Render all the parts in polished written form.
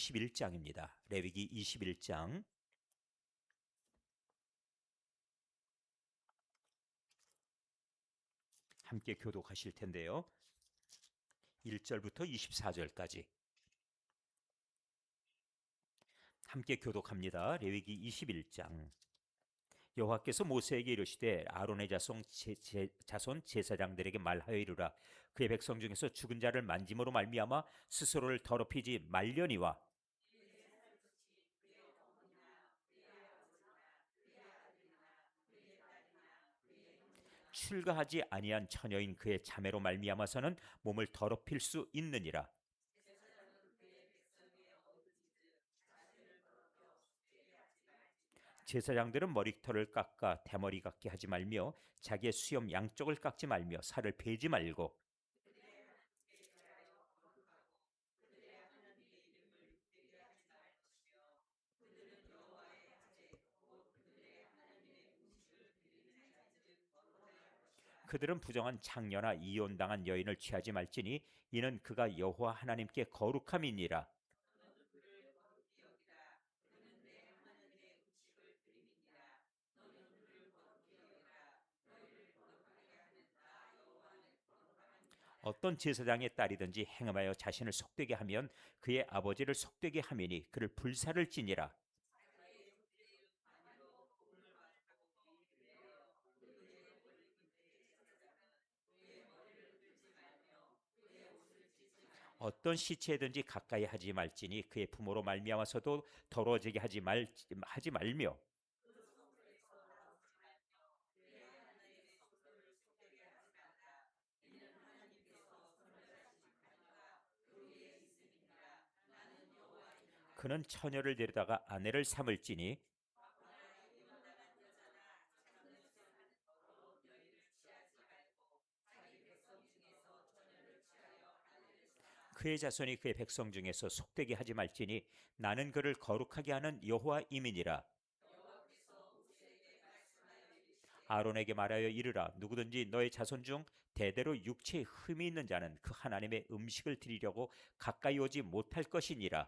21장입니다. 레위기 21장 함께 교독하실 텐데요. 1절부터 24절까지 함께 교독합니다. 레위기 21장. 여호와께서 모세에게 이르시되 아론의 자손 제사장들에게 말하여 이르라. 그의 백성 중에서 죽은 자를 만짐으로 말미암아 스스로를 더럽히지 말려니와 출가하지 아니한 처녀인 그의 자매로 말미암아서는 몸을 더럽힐 수 있느니라. 제사장들은 머리털을 깎아 대머리 같게 하지 말며 자기의 수염 양쪽을 깎지 말며 살을 베지 말고 그들은 부정한 창녀나 이혼당한 여인을 취하지 말지니 이는 그가 여호와 하나님께 거룩함이니라. 어떤 제사장의 딸이든지 행음하여 자신을 속되게 하면 그의 아버지를 속되게 함이니 그를 불살을 지니라. 어떤 시체든지 가까이 하지 말지니 그의 부모로 말미암아서도 더러워지게 하지 말며 그는 처녀를 데려다가 아내를 삼을지니 그의 자손이 그의 백성 중에서 속되게 하지 말지니 나는 그를 거룩하게 하는 여호와임이니라. 아론에게 말하여 이르라. 누구든지 너의 자손 중 대대로 육체에 흠이 있는 자는 그 하나님의 음식을 드리려고 가까이 오지 못할 것이니라.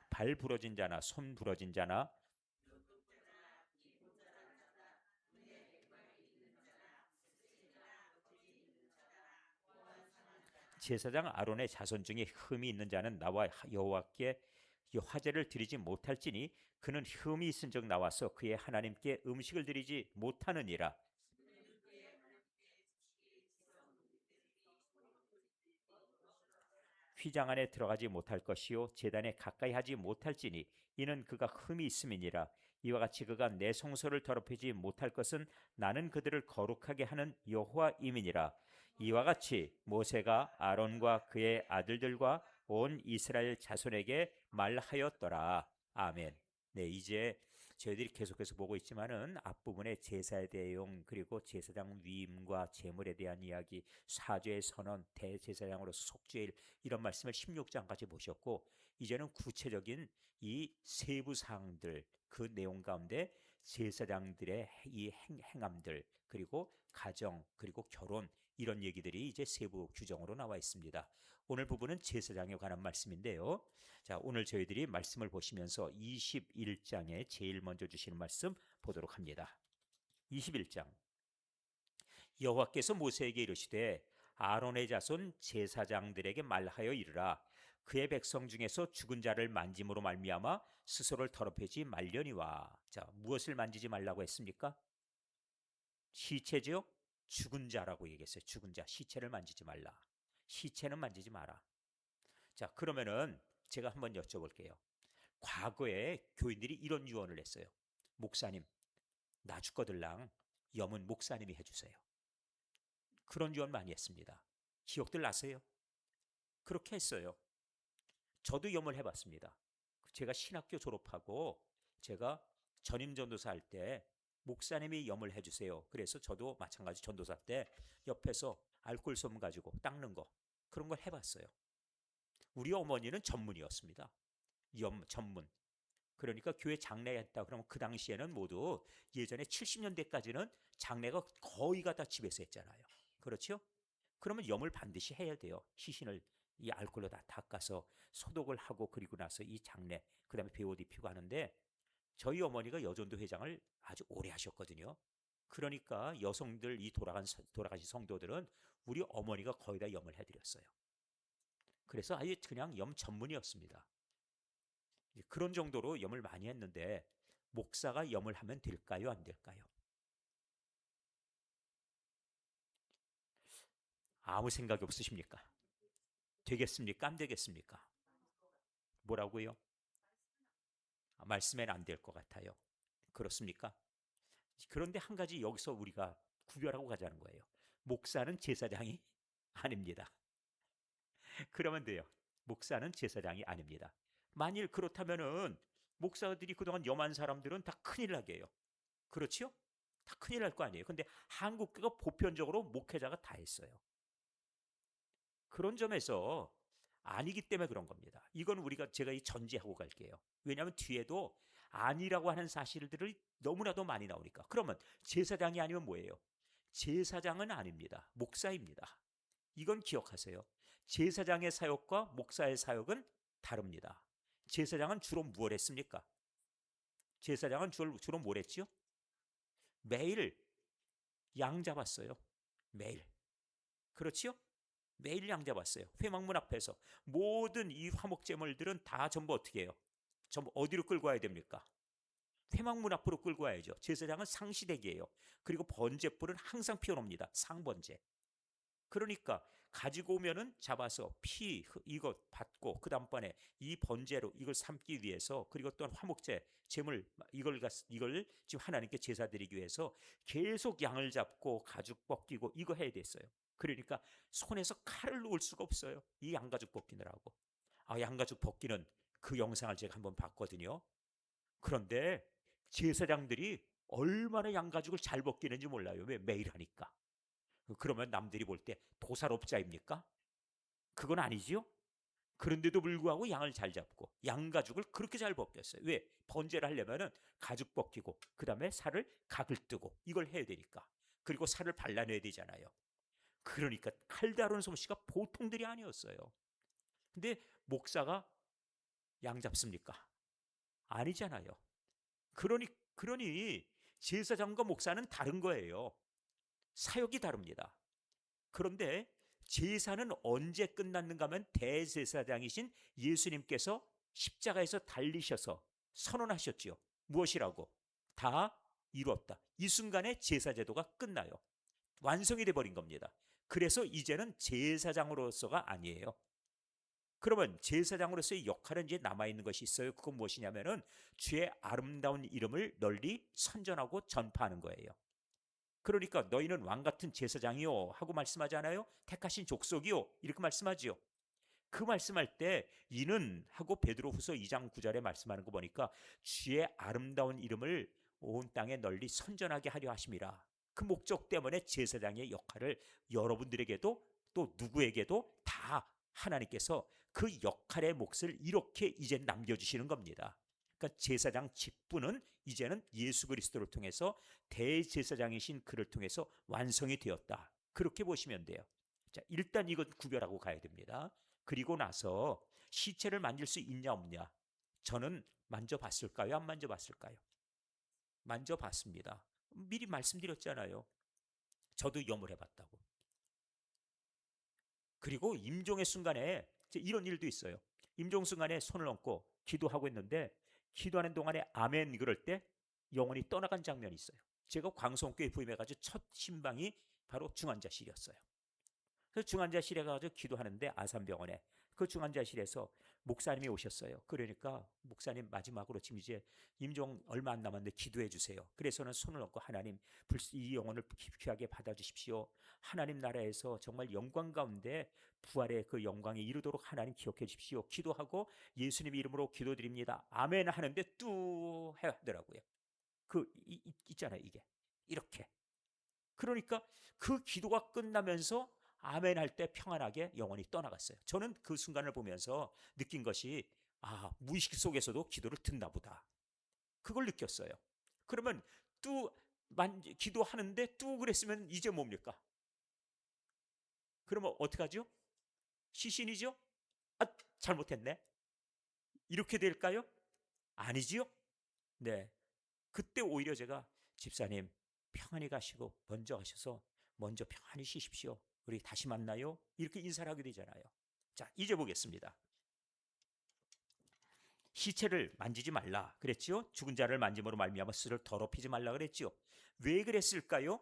발 부러진 자나 손 부러진 자나 제사장 아론의 자손 중에 흠이 있는 자는 나와 여호와께 화제를 드리지 못할지니 그는 흠이 있은즉 나와서 그의 하나님께 음식을 드리지 못하느니라. 휘장 안에 들어가지 못할 것이요 제단에 가까이 하지 못할지니 이는 그가 흠이 있음이니라. 이와 같이 그가 내 성소를 더럽히지 못할 것은 나는 그들을 거룩하게 하는 여호와임이니라. 이와 같이 모세가 아론과 그의 아들들과 온 이스라엘 자손에게 말하였더라. 아멘. 네, 이제 저희들이 계속해서 보고 있지만은 앞부분에 제사에 대한 내용 그리고 제사장 위임과 제물에 대한 이야기, 사죄의 선언, 대제사장으로서 속죄일 이런 말씀을 16장까지 보셨고 이제는 구체적인 이 세부 사항들 그 내용 가운데 제사장들의 이 행함들 그리고 가정 그리고 결혼 이런 얘기들이 이제 세부 규정으로 나와 있습니다. 오늘 부분은 제사장에 관한 말씀인데요. 자, 오늘 저희들이 말씀을 보시면서 21장에 제일 먼저 주시는 말씀 보도록 합니다. 21장 여호와께서 모세에게 이르시되 아론의 자손 제사장들에게 말하여 이르라. 그의 백성 중에서 죽은 자를 만짐으로 말미암아 스스로를 더럽히지 말려니와. 자, 무엇을 만지지 말라고 했습니까? 시체죠? 죽은 자라고 얘기했어요. 죽은 자, 시체를 만지지 말라. 시체는 만지지 마라. 자, 그러면은 제가 한번 여쭤볼게요. 과거에 교인들이 이런 유언을 했어요. 목사님, 나 죽거들랑 염은 목사님이 해주세요. 그런 유언 많이 했습니다. 기억들 나세요? 그렇게 했어요. 저도 염을 해봤습니다. 제가 신학교 졸업하고 제가 전임 전도사 할 때 목사님이 염을 해주세요. 그래서 저도 마찬가지 전도사 때 옆에서 알코올솜 가지고 닦는 거 그런 걸 해봤어요. 우리 어머니는 전문이었습니다. 염 전문. 그러니까 교회 장례했다 그러면 그 당시에는 모두 예전에 70년대까지는 장례가 거의가 다 집에서 했잖아요. 그렇죠? 그러면 염을 반드시 해야 돼요. 시신을 이 알코올로 다 닦아서 소독을 하고 그리고 나서 이 장례 그다음에 배옷 입히고 하는데 저희 어머니가 여전도 회장을 아주 오래 하셨거든요. 그러니까 여성들 이 돌아가신 성도들은 우리 어머니가 거의 다 염을 해드렸어요. 그래서 아예 그냥 염 전문이었습니다. 그런 정도로 염을 많이 했는데 목사가 염을 하면 될까요? 안 될까요? 아무 생각이 없으십니까? 되겠습니까? 안 되겠습니까? 뭐라고요? 말씀엔 안 될 것 같아요. 그렇습니까? 그런데 한 가지 여기서 우리가 구별하고 가자는 거예요. 목사는 제사장이 아닙니다. 그러면 돼요. 목사는 제사장이 아닙니다. 만일 그렇다면은 목사들이 그동안 염한 사람들은 다 큰일 나게 해요. 그렇지요? 다 큰일 날 거 아니에요. 근데 한국교가 보편적으로 목회자가 다 했어요. 그런 점에서 아니기 때문에 그런 겁니다. 이건 제가 이 전제하고 갈게요. 왜냐하면 뒤에도 아니라고 하는 사실들을 너무나도 많이 나오니까. 그러면 제사장이 아니면 뭐예요? 제사장은 아닙니다. 목사입니다. 이건 기억하세요. 제사장의 사역과 목사의 사역은 다릅니다. 제사장은 주로 무엇 했습니까? 제사장은 주로 뭘 했지요? 매일 양 잡았어요. 매일. 그렇지요? 매일 양 잡았어요. 회막문 앞에서 모든 이 화목제물들은 다 전부 어떻게 해요? 전부 어디로 끌고 와야 됩니까? 회막문 앞으로 끌고 와야죠. 제사장은 상시대기예요. 그리고 번제불은 항상 피워놓습니다. 상번제. 그러니까 가지고 오면은 잡아서 피 이것 받고 그 다음번에 이 번제로 이걸 삼기 위해서 그리고 또한 화목제 제물 이걸 지금 하나님께 제사 드리기 위해서 계속 양을 잡고 가죽 벗기고 이거 해야 됐어요. 그러니까 손에서 칼을 놓을 수가 없어요. 이 양가죽 벗기느라고. 양가죽 벗기는 그 영상을 제가 한번 봤거든요. 그런데 제사장들이 얼마나 양가죽을 잘 벗기는지 몰라요. 왜? 매일 하니까. 그러면 남들이 볼 때 도살업자입니까? 그건 아니지요. 그런데도 불구하고 양을 잘 잡고 양가죽을 그렇게 잘 벗겼어요. 왜? 번제를 하려면은 가죽 벗기고 그 다음에 살을 각을 뜨고 이걸 해야 되니까. 그리고 살을 발라내야 되잖아요. 그러니까 칼 다루는 솜씨가 보통들이 아니었어요. 근데 목사가 양 잡습니까? 아니잖아요. 그러니 그러니 제사장과 목사는 다른 거예요. 사역이 다릅니다. 그런데 제사는 언제 끝났는가 하면 대제사장이신 예수님께서 십자가에서 달리셔서 선언하셨지요. 무엇이라고? 다 이루었다. 이 순간에 제사제도가 끝나요. 완성이 돼버린 겁니다. 그래서 이제는 제사장으로서가 아니에요. 그러면 제사장으로서의 역할은 이제 남아있는 것이 있어요. 그건 무엇이냐면은 주의 아름다운 이름을 널리 선전하고 전파하는 거예요. 그러니까 너희는 왕 같은 제사장이요 하고 말씀하지 않아요? 택하신 족속이요 이렇게 말씀하지요. 그 말씀할 때 이는 하고 베드로후서 2장 9절에 말씀하는 거 보니까 주의 아름다운 이름을 온 땅에 널리 선전하게 하려 하심이라. 그 목적 때문에 제사장의 역할을 여러분들에게도 또 누구에게도 다 하나님께서 그 역할의 몫을 이렇게 이제 남겨주시는 겁니다. 그러니까 제사장 직분은 이제는 예수 그리스도를 통해서 대제사장이신 그를 통해서 완성이 되었다. 그렇게 보시면 돼요. 자, 일단 이것 구별하고 가야 됩니다. 그리고 나서 시체를 만질 수 있냐 없냐? 저는 만져봤을까요? 안 만져봤을까요? 만져봤습니다. 미리 말씀드렸잖아요. 저도 염을 해봤다고. 그리고 임종의 순간에 이런 일도 있어요. 임종 순간에 손을 얹고 기도하고 있는데 기도하는 동안에 아멘 그럴 때 영혼이 떠나간 장면이 있어요. 제가 광성교회 부임해가지고 첫 신방이 바로 중환자실이었어요. 그래서 중환자실에 가서 기도하는데 아산병원에 그 중환자실에서 목사님이 오셨어요. 그러니까 목사님 마지막으로 지금 이제 임종 얼마 안 남았는데 기도해 주세요. 그래서는 손을 얹고 하나님 이 영혼을 귀하게 받아주십시오. 하나님 나라에서 정말 영광 가운데 부활의 그 영광에 이르도록 하나님 기억해 주십시오. 기도하고 예수님 이름으로 기도드립니다. 아멘 하는데 뚜 하더라고요. 있잖아요 이게 이렇게. 그러니까 그 기도가 끝나면서 아멘 할 때 평안하게 영혼이 떠나갔어요. 저는 그 순간을 보면서 느낀 것이 무의식 속에서도 기도를 듣나 보다. 그걸 느꼈어요. 그러면 기도하는데 뚝 그랬으면 이제 뭡니까? 그러면 어떡하죠? 시신이죠? 아, 잘못했네. 이렇게 될까요? 아니지요? 네. 그때 오히려 제가 집사님 평안히 가시고 먼저 가셔서 먼저 평안히 쉬십시오. 우리 다시 만나요. 이렇게 인사를 하게 되잖아요. 자, 이제 보겠습니다. 시체를 만지지 말라 그랬지요. 죽은 자를 만짐으로 말미암아 스스로를 더럽히지 말라 그랬지요. 왜 그랬을까요?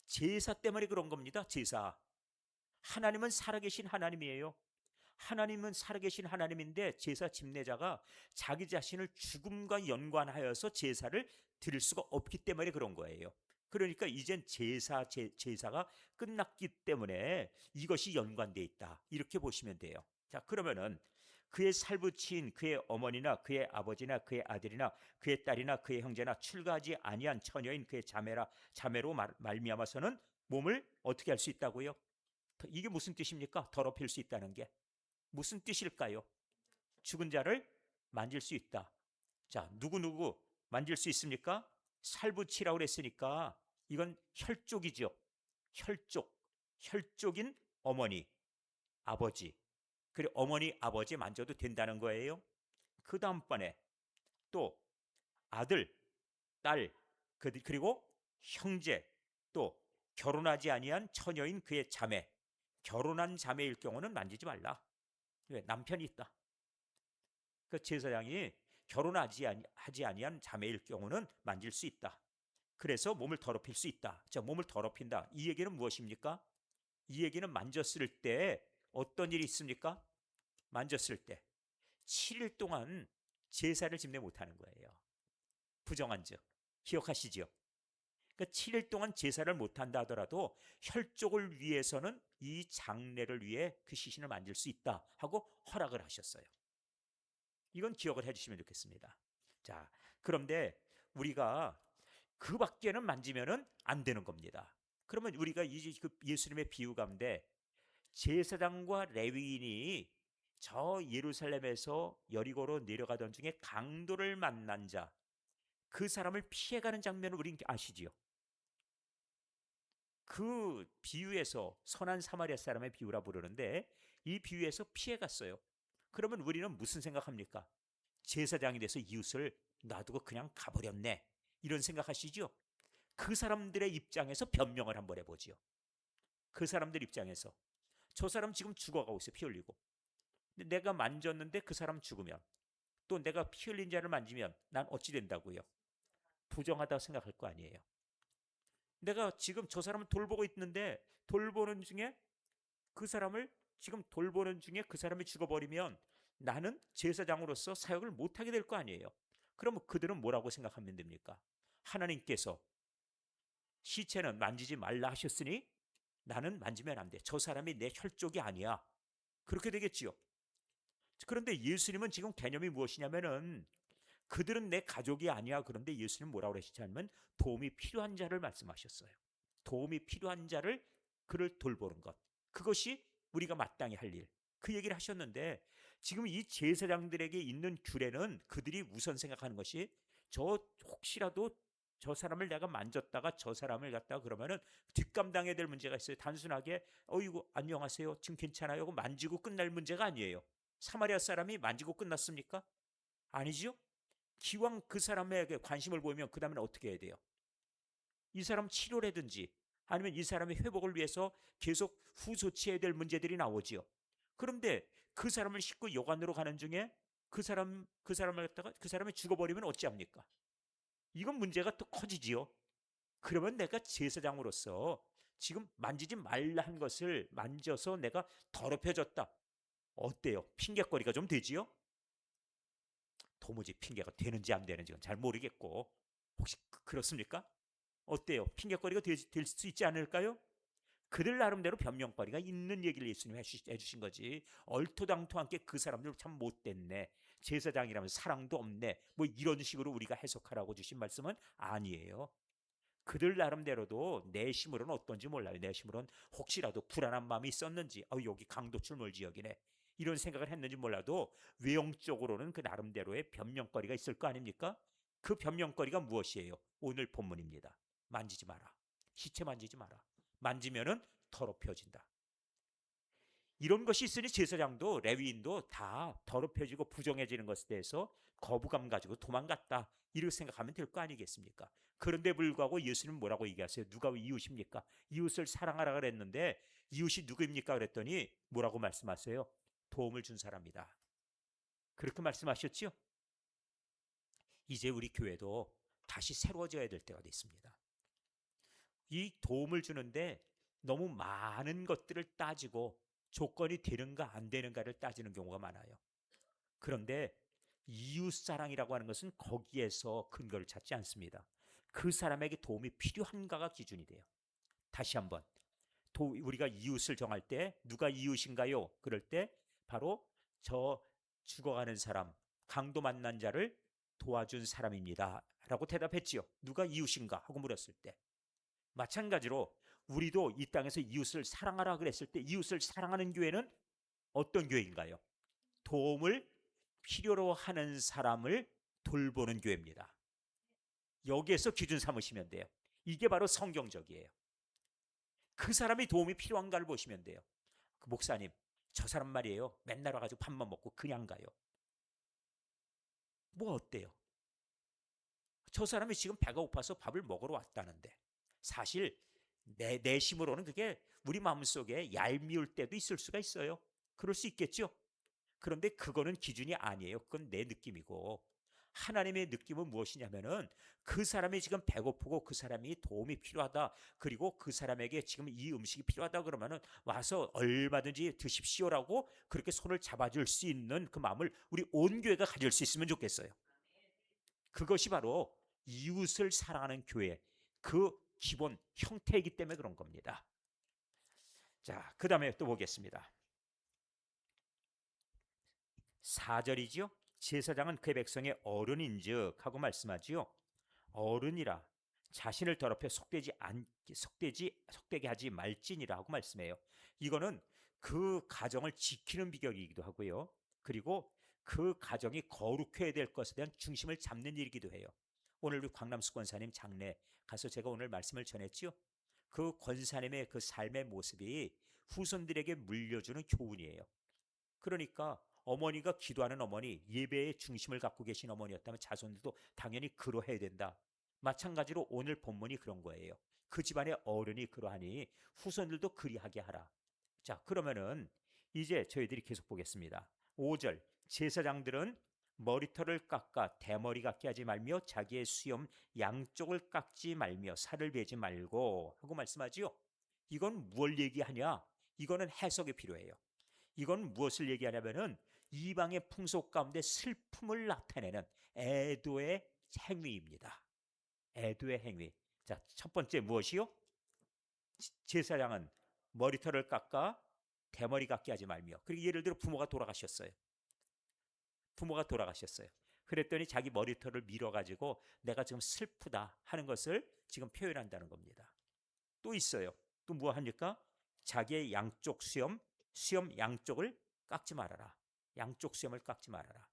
제사 때문에 그런 겁니다. 제사. 하나님은 살아계신 하나님이에요. 하나님은 살아계신 하나님인데 제사 집례자가 자기 자신을 죽음과 연관하여서 제사를 드릴 수가 없기 때문에 그런 거예요. 그러니까 이젠 제사가 끝났기 때문에 이것이 연관돼 있다. 이렇게 보시면 돼요. 자, 그러면은 그의 살부친 그의 어머니나 그의 아버지나 그의 아들이나 그의 딸이나 그의 형제나 출가하지 아니한 처녀인 그의 자매로 말미암아서는 몸을 어떻게 할 수 있다고요? 이게 무슨 뜻입니까? 더럽힐 수 있다는 게 무슨 뜻일까요? 죽은 자를 만질 수 있다. 자, 누구 만질 수 있습니까? 살부치라고 그랬으니까 이건 혈족이죠. 혈족. 혈족인 어머니, 아버지. 그리고 어머니, 아버지 만져도 된다는 거예요. 그 다음번에 또 아들, 딸, 그리고 형제, 또 결혼하지 아니한 처녀인 그의 자매. 결혼한 자매일 경우는 만지지 말라. 왜? 남편이 있다. 그 제사장이 하지 아니한 자매일 경우는 만질 수 있다. 그래서 몸을 더럽힐 수 있다. 자, 몸을 더럽힌다. 이 얘기는 무엇입니까? 이 얘기는 만졌을 때 어떤 일이 있습니까? 만졌을 때 7일 동안 제사를 집례 못하는 거예요. 부정한 즉. 기억하시죠? 그러니까 7일 동안 제사를 못한다 하더라도 혈족을 위해서는 이 장례를 위해 그 시신을 만질 수 있다 하고 허락을 하셨어요. 이건 기억을 해주시면 좋겠습니다. 자, 그런데 우리가 그 밖에는 만지면은 안 되는 겁니다. 그러면 우리가 그 예수님의 비유 가운데 제사장과 레위인이 저 예루살렘에서 여리고로 내려가던 중에 강도를 만난 자, 그 사람을 피해가는 장면을 우린 아시지요? 그 비유에서 선한 사마리아 사람의 비유라 부르는데 이 비유에서 피해갔어요. 그러면 우리는 무슨 생각합니까? 제사장이 돼서 이웃을 놔두고 그냥 가버렸네. 이런 생각하시죠? 그 사람들의 입장에서 변명을 한번 해보지요. 그 사람들 입장에서 저 사람 지금 죽어가고 있어, 피 흘리고. 근데 내가 만졌는데 그 사람 죽으면, 또 내가 피 흘린 자를 만지면 난 어찌 된다고요? 부정하다고 생각할 거 아니에요. 내가 지금 저 사람을 돌보고 있는데 돌보는 중에 그 사람을 지금 돌보는 중에 그 사람이 죽어버리면 나는 제사장으로서 사역을 못하게 될 거 아니에요. 그러면 그들은 뭐라고 생각하면 됩니까? 하나님께서 시체는 만지지 말라 하셨으니 나는 만지면 안 돼. 저 사람이 내 혈족이 아니야. 그렇게 되겠지요. 그런데 예수님은 지금 개념이 무엇이냐면은 그들은 내 가족이 아니야. 그런데 예수님 뭐라고 그러시냐면 도움이 필요한 자를 말씀하셨어요. 도움이 필요한 자를 그를 돌보는 것. 그것이 우리가 마땅히 할 일. 그 얘기를 하셨는데 지금 이 제사장들에게 있는 규례는 그들이 우선 생각하는 것이 혹시라도 저 사람을 내가 만졌다가 저 사람을 갖다가 그러면은 뒷감당해야 될 문제가 있어요. 단순하게 어이구 안녕하세요. 지금 괜찮아요. 하고 만지고 끝날 문제가 아니에요. 사마리아 사람이 만지고 끝났습니까? 아니죠. 기왕 그 사람에게 관심을 보이면 그 다음에는 어떻게 해야 돼요? 이 사람 치료라든지 아니면 이 사람의 회복을 위해서 계속 후조치해야 될 문제들이 나오지요. 그런데 그 사람을 싣고 여관으로 가는 중에 그 사람을 갖다가 그 사람이 죽어버리면 어찌합니까? 이건 문제가 또 커지지요. 그러면 내가 제사장으로서 지금 만지지 말라 한 것을 만져서 내가 더럽혀졌다. 어때요? 핑계거리가 좀 되지요? 도무지 핑계가 되는지 안 되는지는 잘 모르겠고 혹시 그렇습니까? 어때요? 핑계거리가 될 수 있지 않을까요? 그들 나름대로 변명거리가 있는 얘기를 예수님이 해주신 거지. 얼토당토하게 그 사람들 참 못됐네. 제사장이라면 사랑도 없네. 뭐 이런 식으로 우리가 해석하라고 주신 말씀은 아니에요. 그들 나름대로도 내심으로는 어떤지 몰라요. 내심으로는 혹시라도 불안한 마음이 있었는지 여기 강도출몰 지역이네. 이런 생각을 했는지 몰라도 외형적으로는 그 나름대로의 변명거리가 있을 거 아닙니까? 그 변명거리가 무엇이에요? 오늘 본문입니다. 만지지 마라. 시체 만지지 마라. 만지면은 더럽혀진다. 이런 것이 있으니 제사장도 레위인도 다 더럽혀지고 부정해지는 것에 대해서 거부감 가지고 도망갔다. 이렇게 생각하면 될 거 아니겠습니까? 그런데 불구하고 예수님 뭐라고 얘기하세요? 누가 이웃입니까? 이웃을 사랑하라 그랬는데 이웃이 누구입니까? 그랬더니 뭐라고 말씀하세요? 도움을 준 사람이다. 그렇게 말씀하셨지요? 이제 우리 교회도 다시 새로워져야 될 때가 됐습니다. 이 도움을 주는데 너무 많은 것들을 따지고 조건이 되는가 안 되는가를 따지는 경우가 많아요. 그런데 이웃사랑이라고 하는 것은 거기에서 근거를 찾지 않습니다. 그 사람에게 도움이 필요한가가 기준이 돼요. 다시 한번 우리가 이웃을 정할 때 누가 이웃인가요? 그럴 때 바로 저 죽어가는 사람, 강도 만난 자를 도와준 사람입니다 라고 대답했지요. 누가 이웃인가 하고 물었을 때. 마찬가지로 우리도 이 땅에서 이웃을 사랑하라 그랬을 때 이웃을 사랑하는 교회는 어떤 교회인가요? 도움을 필요로 하는 사람을 돌보는 교회입니다. 여기에서 기준 삼으시면 돼요. 이게 바로 성경적이에요. 그 사람이 도움이 필요한가를 보시면 돼요. 그 목사님, 저 사람 말이에요. 맨날 와가지고 밥만 먹고 그냥 가요. 뭐 어때요? 저 사람이 지금 배가 고파서 밥을 먹으러 왔다는데 사실 내 내심으로는 그게 우리 마음속에 얄미울 때도 있을 수가 있어요. 그럴 수 있겠죠. 그런데 그거는 기준이 아니에요. 그건 내 느낌이고 하나님의 느낌은 무엇이냐면은 그 사람이 지금 배고프고 그 사람이 도움이 필요하다. 그리고 그 사람에게 지금 이 음식이 필요하다 그러면은 와서 얼마든지 드십시오라고 그렇게 손을 잡아줄 수 있는 그 마음을 우리 온 교회가 가질 수 있으면 좋겠어요. 그것이 바로 이웃을 사랑하는 교회 그 기본 형태이기 때문에 그런 겁니다. 자, 그 다음에 또 보겠습니다. 4절이지요. 제사장은 그 백성의 어른인즉 하고 말씀하지요. 어른이라 자신을 더럽혀 속되게 하지 말지니라 하고 말씀해요. 이거는 그 가정을 지키는 비결이기도 하고요. 그리고 그 가정이 거룩해야 될 것에 대한 중심을 잡는 일이기도 해요. 오늘 우리 광남수 권사님 장례 가서 제가 오늘 말씀을 전했지요. 그 권사님의 그 삶의 모습이 후손들에게 물려주는 교훈이에요. 그러니까 어머니가 기도하는 어머니, 예배의 중심을 갖고 계신 어머니였다면 자손들도 당연히 그러해야 된다. 마찬가지로 오늘 본문이 그런 거예요. 그 집안의 어른이 그러하니 후손들도 그리하게 하라. 자, 그러면은 이제 저희들이 계속 보겠습니다. 5절 제사장들은 머리털을 깎아 대머리 같게 하지 말며 자기의 수염 양쪽을 깎지 말며 살을 베지 말고 하고 말씀하지요. 이건 뭘 얘기하냐? 이거는 해석이 필요해요. 이건 무엇을 얘기하냐면은 이방의 풍속 가운데 슬픔을 나타내는 애도의 행위입니다. 애도의 행위. 자, 첫 번째 무엇이요? 제사장은 머리털을 깎아 대머리 같게 하지 말며. 그리고 예를 들어 부모가 돌아가셨어요. 부모가 돌아가셨어요. 그랬더니 자기 머리털을 밀어가지고 내가 지금 슬프다 하는 것을 지금 표현한다는 겁니다. 또 있어요. 또 뭐 합니까? 자기의 양쪽 수염 양쪽을 깎지 말아라. 양쪽 수염을 깎지 말아라.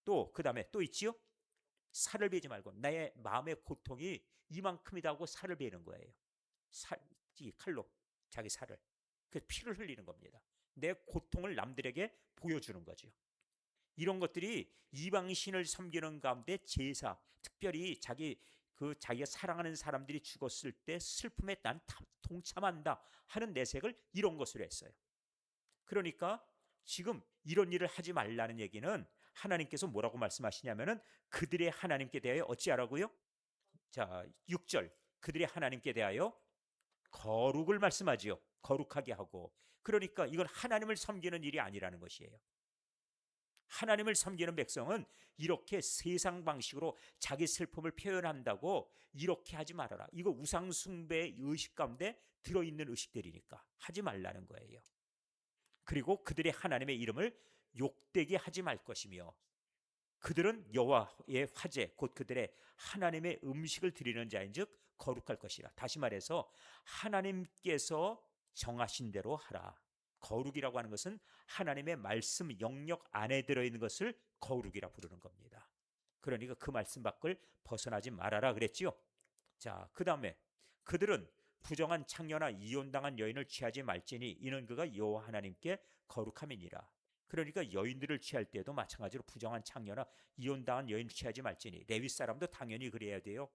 또 그 다음에 또 있지요? 살을 베지 말고 나의 마음의 고통이 이만큼이다 하고 살을 베는 거예요. 이 칼로 자기 살을 그 피를 흘리는 겁니다. 내 고통을 남들에게 보여주는 거죠. 이런 것들이 이방신을 섬기는 가운데 제사, 특별히 자기가 사랑하는 사람들이 죽었을 때 슬픔에 난 동참한다 하는 내색을 이런 것으로 했어요. 그러니까 지금 이런 일을 하지 말라는 얘기는 하나님께서 뭐라고 말씀하시냐면은 그들의 하나님께 대하여 어찌하라고요? 자, 6절 그들의 하나님께 대하여 거룩을 말씀하지요. 거룩하게 하고. 그러니까 이건 하나님을 섬기는 일이 아니라는 것이에요. 하나님을 섬기는 백성은 이렇게 세상 방식으로 자기 슬픔을 표현한다고 이렇게 하지 말아라. 이거 우상숭배의 의식 가운데 들어있는 의식들이니까 하지 말라는 거예요. 그리고 그들의 하나님의 이름을 욕되게 하지 말 것이며 그들은 여호와의 화제 곧 그들의 하나님의 음식을 드리는 자인즉 거룩할 것이라. 다시 말해서 하나님께서 정하신 대로 하라. 거룩이라고 하는 것은 하나님의 말씀 영역 안에 들어있는 것을 거룩이라 부르는 겁니다. 그러니까 그 말씀 밖을 벗어나지 말아라 그랬지요. 자, 그 다음에 그들은 부정한 창녀나 이혼당한 여인을 취하지 말지니 이는 그가 여호와 하나님께 거룩함이니라. 그러니까 여인들을 취할 때도 마찬가지로 부정한 창녀나 이혼당한 여인을 취하지 말지니, 레위 사람도 당연히 그래야 돼요.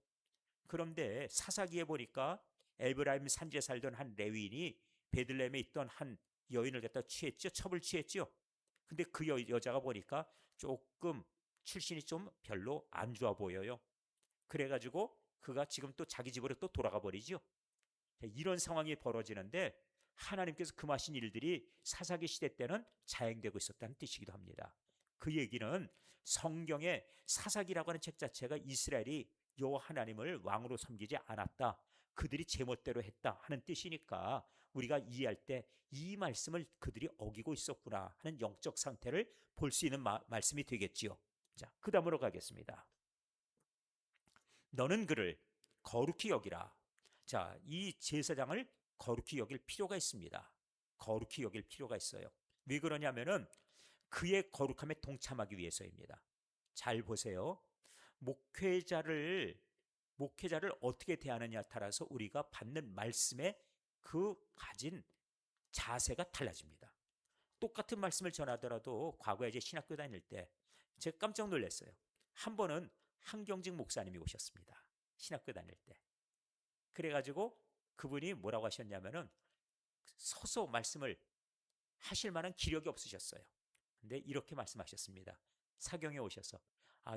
그런데 사사기에 보니까 에브라임 산지에 살던 한 레위인이 베들레헴에 있던 한 여인을 갖다 취했죠. 첩을 취했죠. 근데 그 여자가 보니까 조금 출신이 좀 별로 안 좋아 보여요. 그래가지고 그가 지금 또 자기 집으로 또 돌아가 버리죠. 이런 상황이 벌어지는데 하나님께서 금하신 일들이 사사기 시대 때는 자행되고 있었다는 뜻이기도 합니다. 그 얘기는 성경의 사사기라고 하는 책 자체가 이스라엘이 여호와 하나님을 왕으로 섬기지 않았다, 그들이 제멋대로 했다 하는 뜻이니까 우리가 이해할 때 이 말씀을 그들이 어기고 있었구나 하는 영적 상태를 볼 수 있는 말씀이 되겠지요. 자, 그 다음으로 가겠습니다. 너는 그를 거룩히 여기라. 자, 이 제사장을 거룩히 여길 필요가 있습니다. 거룩히 여길 필요가 있어요. 왜 그러냐면은 그의 거룩함에 동참하기 위해서입니다. 잘 보세요. 목회자를 목회자를 어떻게 대하느냐에 따라서 우리가 받는 말씀의 그 가진 자세가 달라집니다. 똑같은 말씀을 전하더라도 과거에 제 신학교 다닐 때 제가 깜짝 놀랐어요. 한 번은 한경직 목사님이 오셨습니다. 신학교 다닐 때. 그래가지고 그분이 뭐라고 하셨냐면은 서서 말씀을 하실 만한 기력이 없으셨어요. 근데 이렇게 말씀하셨습니다. 사경에 오셔서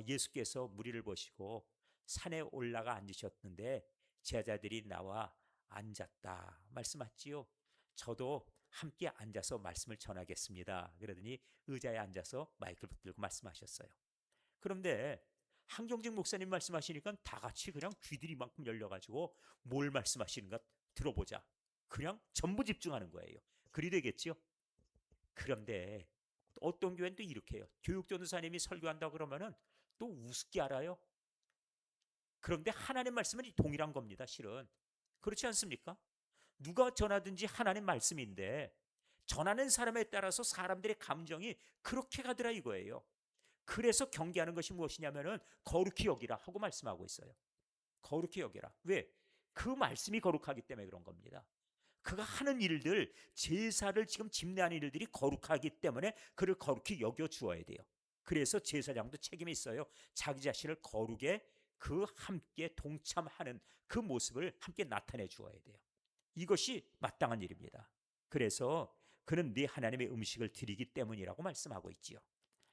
예수께서 무리를 보시고 산에 올라가 앉으셨는데 제자들이 나와 앉았다 말씀하지요. 저도 함께 앉아서 말씀을 전하겠습니다. 그러더니 의자에 앉아서 마이크를 붙들고 말씀하셨어요. 그런데 한경직 목사님 말씀하시니까 다 같이 그냥 귀들이 만큼 열려가지고 뭘 말씀하시는가 들어보자. 그냥 전부 집중하는 거예요. 그리 되겠지요? 그런데 어떤 교회는 또 이렇게 해요. 교육전도사님이 설교한다 그러면은 또 우습게 알아요. 그런데 하나님 말씀은 동일한 겁니다, 실은. 그렇지 않습니까? 누가 전하든지 하나님 말씀인데 전하는 사람에 따라서 사람들의 감정이 그렇게 가더라 이거예요. 그래서 경계하는 것이 무엇이냐면은 거룩히 여기라 하고 말씀하고 있어요. 거룩히 여기라. 왜? 그 말씀이 거룩하기 때문에 그런 겁니다. 그가 하는 일들, 제사를 지금 집례하는 일들이 거룩하기 때문에 그를 거룩히 여겨 주어야 돼요. 그래서 제사장도 책임이 있어요. 자기 자신을 거룩에 그 함께 동참하는 그 모습을 함께 나타내 주어야 돼요. 이것이 마땅한 일입니다. 그래서 그는 네 하나님의 음식을 드리기 때문이라고 말씀하고 있지요.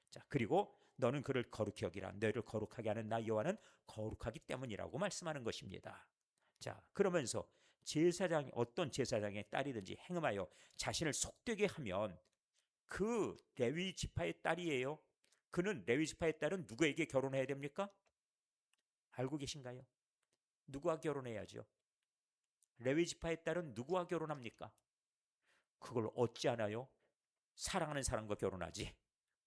자, 그리고 너는 그를 거룩히 여기라. 너를 거룩하게 하는 나 여호와는 거룩하기 때문이라고 말씀하는 것입니다. 자, 그러면서 제사장이 어떤 제사장의 딸이든지 행음하여 자신을 속되게 하면 그 레위 지파의 딸이에요. 그는 레위 지파의 딸은 누구에게 결혼해야 됩니까? 알고 계신가요? 누구와 결혼해야죠? 레위 지파의 딸은 누구와 결혼합니까? 그걸 어찌하나요? 사랑하는 사람과 결혼하지.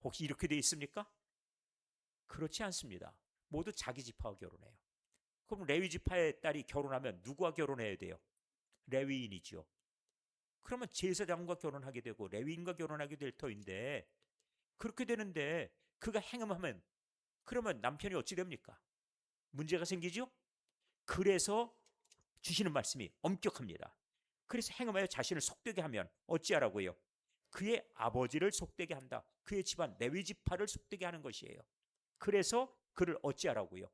혹시 이렇게 돼 있습니까? 그렇지 않습니다. 모두 자기 지파와 결혼해요. 그럼 레위 지파의 딸이 결혼하면 누구와 결혼해야 돼요? 레위인이죠. 그러면 제사장과 결혼하게 되고 레위인과 결혼하게 될 터인데, 그렇게 되는데 그가 행음하면 그러면 남편이 어찌 됩니까? 문제가 생기죠? 그래서 주시는 말씀이 엄격합니다. 그래서 행음하여 자신을 속되게 하면 어찌하라고요? 그의 아버지를 속되게 한다. 그의 집안 레위 지파를 속되게 하는 것이에요. 그래서 그를 어찌하라고요?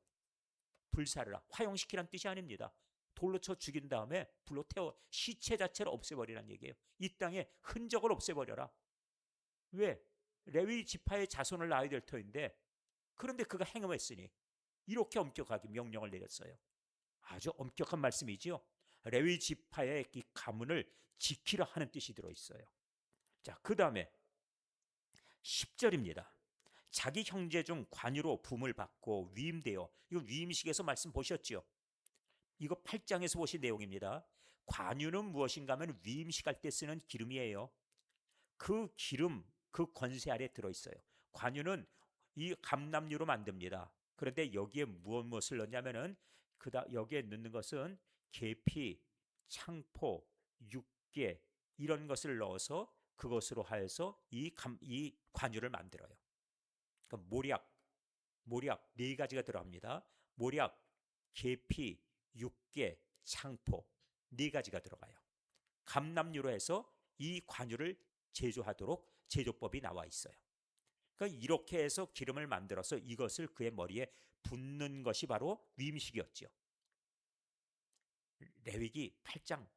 불사르라. 화형시키란 뜻이 아닙니다. 돌로 쳐 죽인 다음에 불로 태워 시체 자체를 없애버리란 얘기예요. 이 땅에 흔적을 없애버려라. 왜? 레위 지파의 자손을 낳아야 될 터인데, 그런데 그가 행음했으니 이렇게 엄격하게 명령을 내렸어요. 아주 엄격한 말씀이지요. 레위 지파의 이 가문을 지키라 하는 뜻이 들어있어요. 자, 그 다음에 10절입니다. 자기 형제 중 관유로 부음을 받고 위임되어, 이거 위임식에서 말씀 보셨죠? 이거 8장에서 보신 내용입니다. 관유는 무엇인가 하면 위임식 할 때 쓰는 기름이에요. 그 기름, 그 권세 아래 들어있어요. 관유는 이 감람유로 만듭니다. 그런데 여기에 무엇을 넣냐면은 여기에 넣는 것은 계피, 창포, 육개 이런 것을 넣어서 그것으로 하여서 이 관유를 만들어요. 그러니까 모략 네 가지가 들어갑니다. 모략, 계피, 육계, 창포 네 가지가 들어가요. 감람유로 해서 이 관유를 제조하도록 제조법이 나와 있어요. 그러니까 이렇게 해서 기름을 만들어서 이것을 그의 머리에 붓는 것이 바로 위임식이었죠. 레위기 8장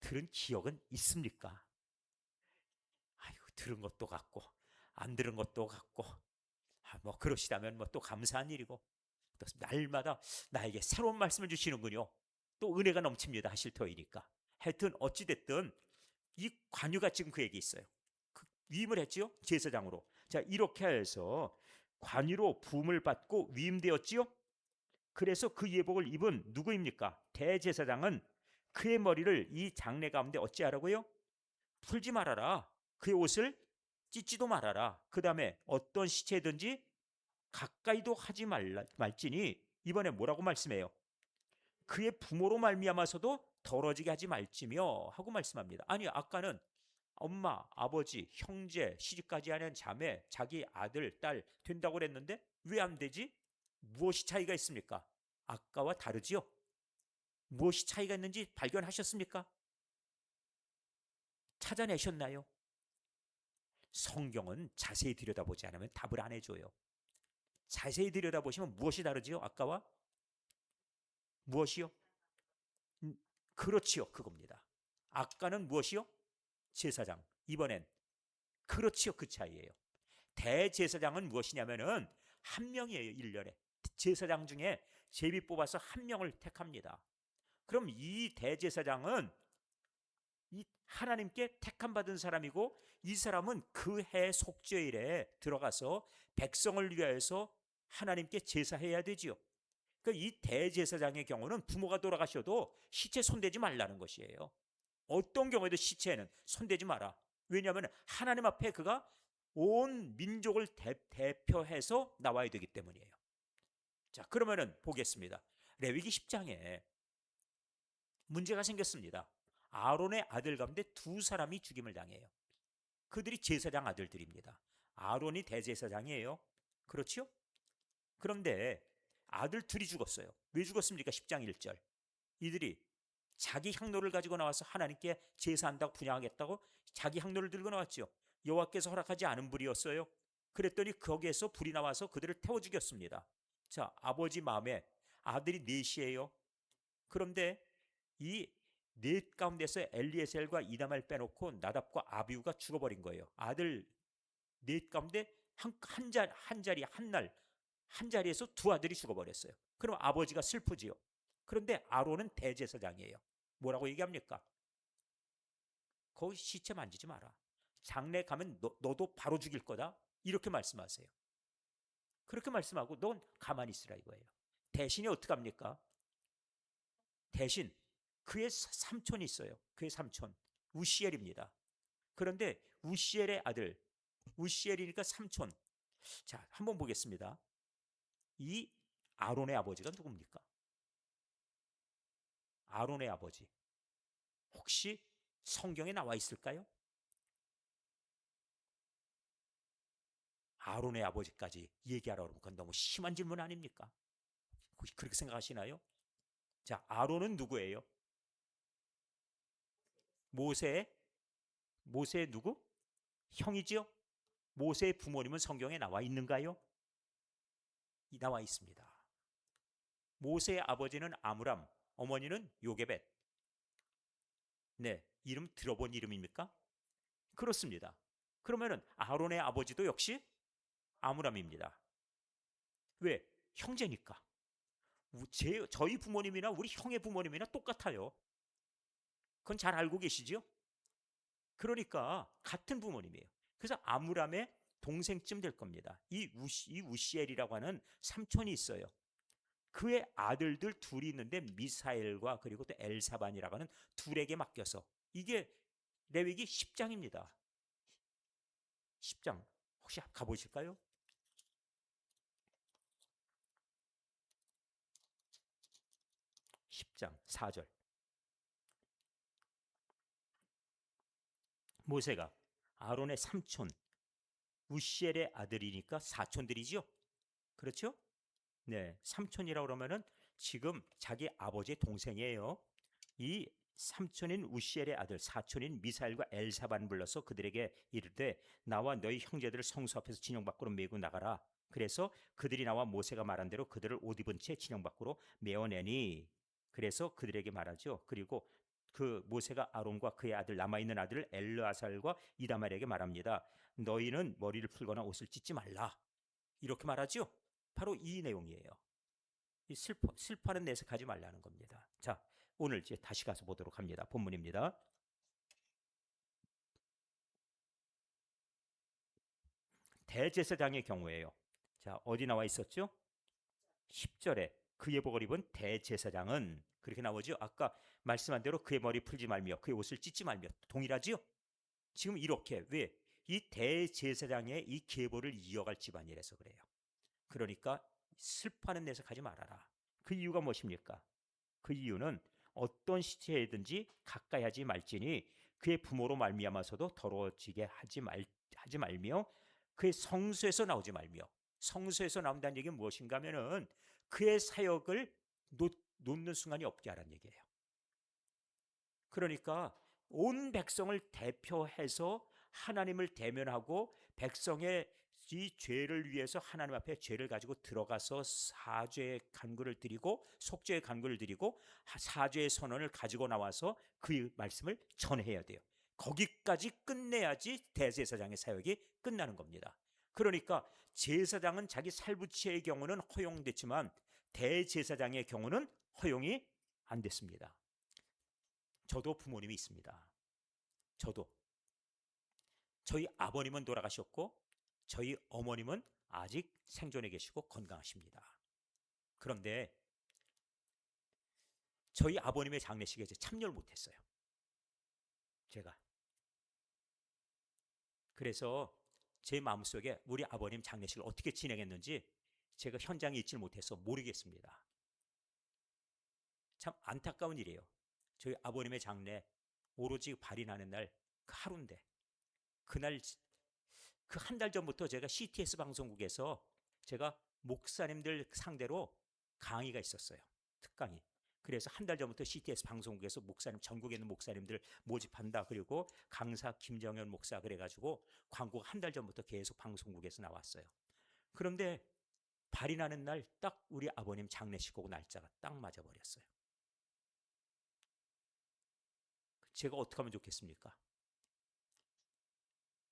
들은 기억은 있습니까? 아이고, 들은 것도 같고 안 들은 것도 같고, 뭐 그러시다면 뭐 또 감사한 일이고, 또 날마다 나에게 새로운 말씀을 주시는군요. 또 은혜가 넘칩니다. 하실 터이니까. 하여튼 어찌됐든 이 관유가 지금 그에게 있어요. 위임을 했지요, 제사장으로. 자, 이렇게 해서 관유로 부음을 받고 위임되었지요. 그래서 그 예복을 입은 누구입니까? 대제사장은 그의 머리를 이 장례 가운데 어찌하라고요? 풀지 말아라. 그의 옷을 찢지도 말아라. 그 다음에 어떤 시체든지 가까이도 하지 말지니, 이번에 뭐라고 말씀해요? 그의 부모로 말미암아서도 더러지게 하지 말지며 하고 말씀합니다. 아니, 아까는 엄마, 아버지, 형제, 시집까지 하는 자매, 자기 아들, 딸 된다고 그랬는데 왜 안 되지? 무엇이 차이가 있습니까? 아까와 다르지요? 무엇이 차이가 있는지 발견하셨습니까? 찾아내셨나요? 성경은 자세히 들여다보지 않으면 답을 안 해줘요. 자세히 들여다보시면 무엇이 다르지요? 아까와? 무엇이요? 그렇지요. 그겁니다. 아까는 무엇이요? 제사장. 이번엔 그렇지요. 그 차이예요. 대제사장은 무엇이냐면은 한 명이에요. 1년에. 제사장 중에 제비 뽑아서 한 명을 택합니다. 그럼 이 대제사장은 이 하나님께 택함 받은 사람이고, 이 사람은 그 해 속죄일에 들어가서 백성을 위하여서 하나님께 제사해야 되지요. 그러니까 이 대제사장의 경우는 부모가 돌아가셔도 시체 손대지 말라는 것이에요. 어떤 경우에도 시체에는 손대지 마라. 왜냐하면 하나님 앞에 그가 온 민족을 대표해서 나와야 되기 때문이에요. 자, 그러면은 보겠습니다. 레위기 10장에 문제가 생겼습니다. 아론의 아들 가운데 두 사람이 죽임을 당해요. 그들이 제사장 아들들입니다. 아론이 대제사장이에요. 그렇죠? 그런데 아들 둘이 죽었어요. 왜 죽었습니까? 10장 1절. 이들이 자기 향로를 가지고 나와서 하나님께 제사한다고 분양하겠다고 자기 향로를 들고 나왔죠. 여호와께서 허락하지 않은 불이었어요. 그랬더니 거기에서 불이 나와서 그들을 태워 죽였습니다. 자, 아버지 마음에 아들이 넷이에요. 그런데 이 넷 가운데서 엘리에셀과 이다말을 빼놓고 나답과 아비우가 죽어버린 거예요. 아들 넷 가운데 한 자리 한 날 한 자리에서 두 아들이 죽어버렸어요. 그럼 아버지가 슬프지요. 그런데 아론은 대제사장이에요. 뭐라고 얘기합니까? 거기 시체 만지지 마라. 장례 가면 너도 바로 죽일 거다. 이렇게 말씀하세요. 그렇게 말씀하고 넌 가만히 있으라 이거예요. 대신에 어떻게 합니까? 대신 그의 삼촌이 있어요. 그의 삼촌 우시엘입니다. 그런데 우시엘의 아들, 우시엘이니까 삼촌. 자, 한번 보겠습니다. 이 아론의 아버지가 누굽니까? 아론의 아버지. 혹시 성경에 나와 있을까요? 아론의 아버지까지 얘기하라고 그러면 그건 너무 심한 질문 아닙니까? 혹시 그렇게 생각하시나요? 자, 아론은 누구예요? 모세의 누구? 형이지요? 모세의 부모님은 성경에 나와 있는가요? 나와 있습니다. 모세의 아버지는 아므람, 어머니는 요게벳. 네, 이름 들어본 이름입니까? 그렇습니다. 그러면은 아론의 아버지도 역시 아므람입니다. 왜? 형제니까. 저희 부모님이나 우리 형의 부모님이나 똑같아요. 그건 잘 알고 계시죠? 그러니까 같은 부모님이에요. 그래서 아므람의 동생쯤 될 겁니다. 이 우시엘이라고 하는 삼촌이 있어요. 그의 아들들 둘이 있는데 미사엘과 그리고 또 엘사반이라고 하는 둘에게 맡겨서, 이게 레위기 10장입니다. 10장 혹시 가보실까요? 10장 4절. 모세가 아론의 삼촌 우시엘의 아들이니까 사촌들이지요. 그렇죠? 네, 삼촌이라고 그러면은 지금 자기 아버지의 동생이에요. 이 삼촌인 우시엘의 아들 사촌인 미사엘과 엘사반 불러서 그들에게 이르되 나와 너희 형제들을 성소 앞에서 진영 밖으로 메고 나가라. 그래서 그들이 나와 모세가 말한 대로 그들을 옷 입은 채 진영 밖으로 메어내니 그래서 그들에게 말하죠. 그리고 그 모세가 아론과 그의 아들 남아있는 아들 엘르아살과 이다말에게 말합니다. 너희는 머리를 풀거나 옷을 찢지 말라. 이렇게 말하죠. 바로 이 내용이에요. 이 슬퍼하는 내색하지 말라는 겁니다. 자, 오늘 이제 다시 가서 보도록 합니다. 본문입니다. 대제사장의 경우에요. 자, 어디 나와 있었죠? 10절에 그의 복을 입은 대제사장은 그렇게 나오죠. 아까 말씀한 대로 그의 머리 풀지 말며 그의 옷을 찢지 말며 동일하지요. 지금 이렇게 왜? 이 대제사장의 이 계보를 이어갈 집안이라서 그래요. 그러니까 슬퍼하는 내색하지 말아라. 그 이유가 무엇입니까? 그 이유는 어떤 시체이든지 가까이 하지 말지니 그의 부모로 말미암아서도 더러워지게 하지 말며 그의 성소에서 나오지 말며 성소에서 나온다는 얘기는 무엇인가 하면은 그의 사역을 놓는 순간이 없게 하라는 얘기예요. 그러니까 온 백성을 대표해서 하나님을 대면하고 백성의 이 죄를 위해서 하나님 앞에 죄를 가지고 들어가서 사죄의 간구를 드리고 속죄의 간구를 드리고 사죄의 선언을 가지고 나와서 그 말씀을 전해야 돼요. 거기까지 끝내야지 대제사장의 사역이 끝나는 겁니다. 그러니까 제사장은 자기 살부치의 경우는 허용됐지만 대제사장의 경우는 허용이 안 됐습니다. 저도 부모님이 있습니다. 저도 저희 아버님은 돌아가셨고 저희 어머님은 아직 생존해 계시고 건강하십니다. 그런데 저희 아버님의 장례식에 참여를 못했어요. 제가. 그래서 제 마음속에 우리 아버님 장례식을 어떻게 진행했는지 제가 현장에 있질 못해서 모르겠습니다. 참 안타까운 일이에요. 저희 아버님의 장례 오로지 발인하는 날 그 하루인데 그날 그 한 달 전부터 제가 CTS 방송국에서 제가 목사님들 상대로 강의가 있었어요. 특강이. 그래서 한 달 전부터 CTS 방송국에서 목사님 전국에 있는 목사님들 모집한다. 그리고 강사 김정현 목사 그래가지고 광고가 한 달 전부터 계속 방송국에서 나왔어요. 그런데 발인하는 날 딱 우리 아버님 장례식 오고 날짜가 딱 맞아버렸어요. 제가 어떻게 하면 좋겠습니까?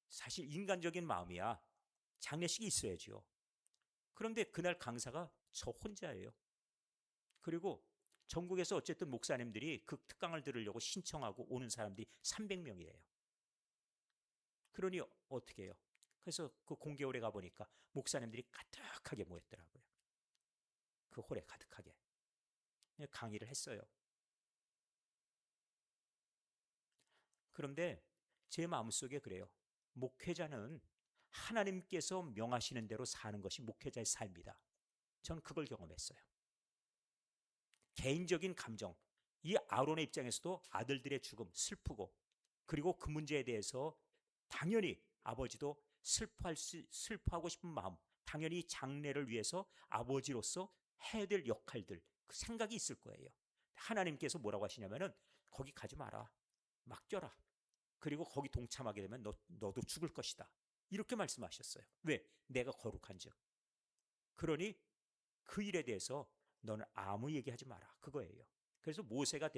사실 인간적인 마음이야. 장례식이 있어야죠. 그런데 그날 강사가 저 혼자예요. 그리고 전국에서 어쨌든 목사님들이 그 특강을 들으려고 신청하고 오는 사람들이 300명이래요. 그러니 어떻게 해요? 그래서 그 공개홀에 가보니까 목사님들이 가득하게 모였더라고요. 그 홀에 가득하게. 강의를 했어요. 그런데 제 마음속에 그래요. 목회자는 하나님께서 명하시는 대로 사는 것이 목회자의 삶이다. 전 그걸 경험했어요. 개인적인 감정, 이 아론의 입장에서도 아들들의 죽음 슬프고 그리고 그 문제에 대해서 당연히 아버지도 슬퍼하고 싶은 마음, 당연히 장래를 위해서 아버지로서 해야 될 역할들 그 생각이 있을 거예요. 하나님께서 뭐라고 하시냐면은 거기 가지 마라. 맡겨라. 그리고 거기 동참하게 되면 너도 죽을 것이다. 이렇게 말씀하셨어요. 왜? 내가 거룩한즉. 그러니 그 일에 대해서 너는 아무 얘기하지 마라. 그거예요. 그래서 모세가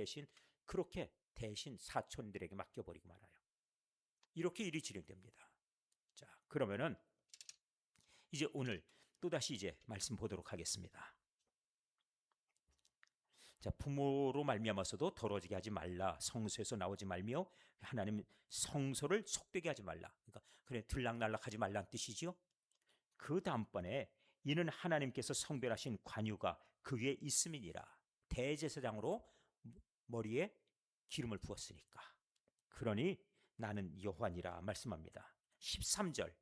그렇게 대신 사촌들에게 맡겨버리고 말아요. 이렇게 일이 진행됩니다. 자, 그러면은 이제 오늘 또다시 이제 말씀 보도록 하겠습니다. 자, 부모로 말미암아서도 더러지게 하지 말라. 성소에서 나오지 말며 하나님 성소를 속되게 하지 말라. 그러니까 그래 들락날락하지 말라는 뜻이지요. 그 다음번에 이는 하나님께서 성별하신 관유가 그 위에 있음이니라. 대제사장으로 머리에 기름을 부었으니까. 그러니 나는 여호와니라 말씀합니다. 13절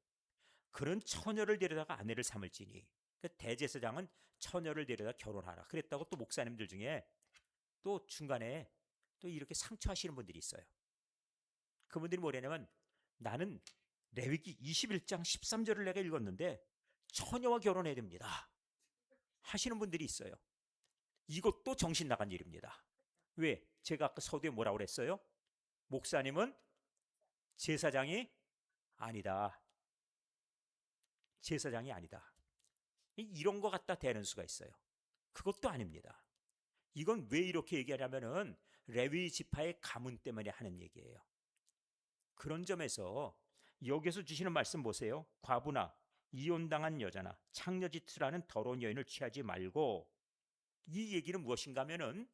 그런 처녀를 데려다가 아내를 삼을지니 그 대제사장은 처녀를 데려다 결혼하라 그랬다고 또 목사님들 중에 또 중간에 또 이렇게 상처하시는 분들이 있어요. 그분들이 뭐냐면 나는 레위기 21장 13절을 내가 읽었는데 처녀와 결혼해야 됩니다. 하시는 분들이 있어요. 이것도 정신 나간 일입니다. 왜? 제가 아까 서두에 뭐라고 그랬어요? 목사님은 제사장이 아니다. 제사장이 아니다. 이런 거 갖다 대는 수가 있어요. 그것도 아닙니다. 이건 왜 이렇게 얘기하냐면은 레위 지파의 가문 때문에 하는 얘기예요. 그런 점에서 여기서 주시는 말씀 보세요. 과부나 이혼당한 여자나 창녀짓을 는 더러운 여인을 취하지 말고, 이 얘기는 무엇인가 하면은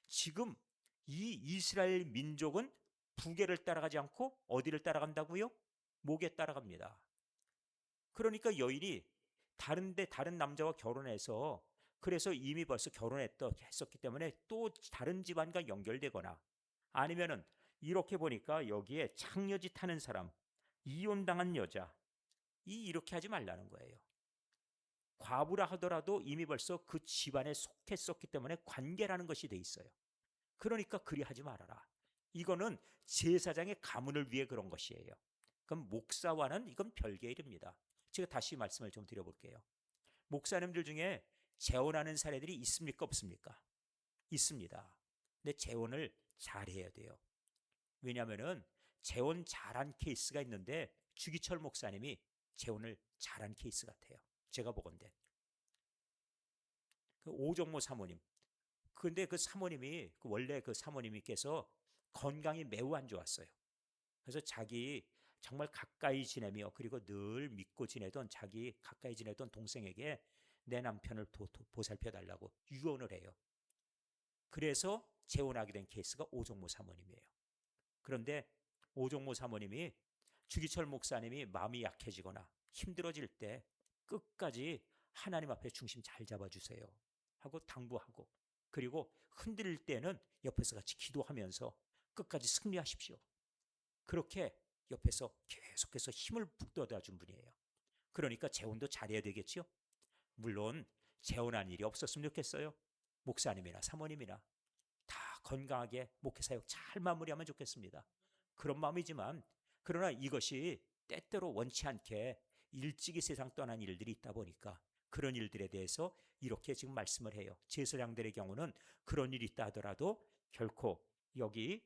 지금 이 이스라엘 민족은 부계를 따라가지 않고 어디를 따라간다고요? 목에 따라갑니다. 그러니까 여인이 다른 남자와 결혼해서, 그래서 이미 벌써 했었기 때문에 또 다른 집안과 연결되거나, 아니면은 이렇게 보니까 여기에 창녀짓 하는 사람, 이혼당한 여자, 이렇게 하지 말라는 거예요. 과부라 하더라도 이미 벌써 그 집안에 속했었기 때문에 관계라는 것이 돼 있어요. 그러니까 그리 하지 말아라. 이거는 제사장의 가문을 위해 그런 것이에요. 그럼 목사와는 이건 별개의 일입니다. 제가 다시 말씀을 좀 드려볼게요. 목사님들 중에 재혼하는 사례들이 있습니까, 없습니까? 있습니다. 근데 재혼을 잘해야 돼요. 왜냐하면은 재혼 잘한 케이스가 있는데 주기철 목사님이 재혼을 잘한 케이스 같아요. 제가 보건대. 그 오정모 사모님. 근데 그 사모님이 원래 그 사모님께서 건강이 매우 안 좋았어요. 그래서 자기 정말 가까이 지내며, 그리고 늘 믿고 지내던 자기 가까이 지내던 동생에게 내 남편을 보살펴 달라고 유언을 해요. 그래서 재혼하게 된 케이스가 오종모 사모님이에요. 그런데 오종모 사모님이 주기철 목사님이 마음이 약해지거나 힘들어질 때 끝까지 하나님 앞에 중심 잘 잡아주세요 하고 당부하고, 그리고 흔들릴 때는 옆에서 같이 기도하면서 끝까지 승리하십시오. 그렇게 옆에서 계속해서 힘을 북돋아 준 분이에요. 그러니까 재혼도 잘해야 되겠죠. 물론 재혼한 일이 없었으면 좋겠어요. 목사님이나 사모님이나 다 건강하게 목회 사역 잘 마무리하면 좋겠습니다. 그런 마음이지만, 그러나 이것이 때때로 원치 않게 일찍이 세상 떠난 일들이 있다 보니까 그런 일들에 대해서 이렇게 지금 말씀을 해요. 제사장들의 경우는 그런 일이 있다 하더라도 결코 여기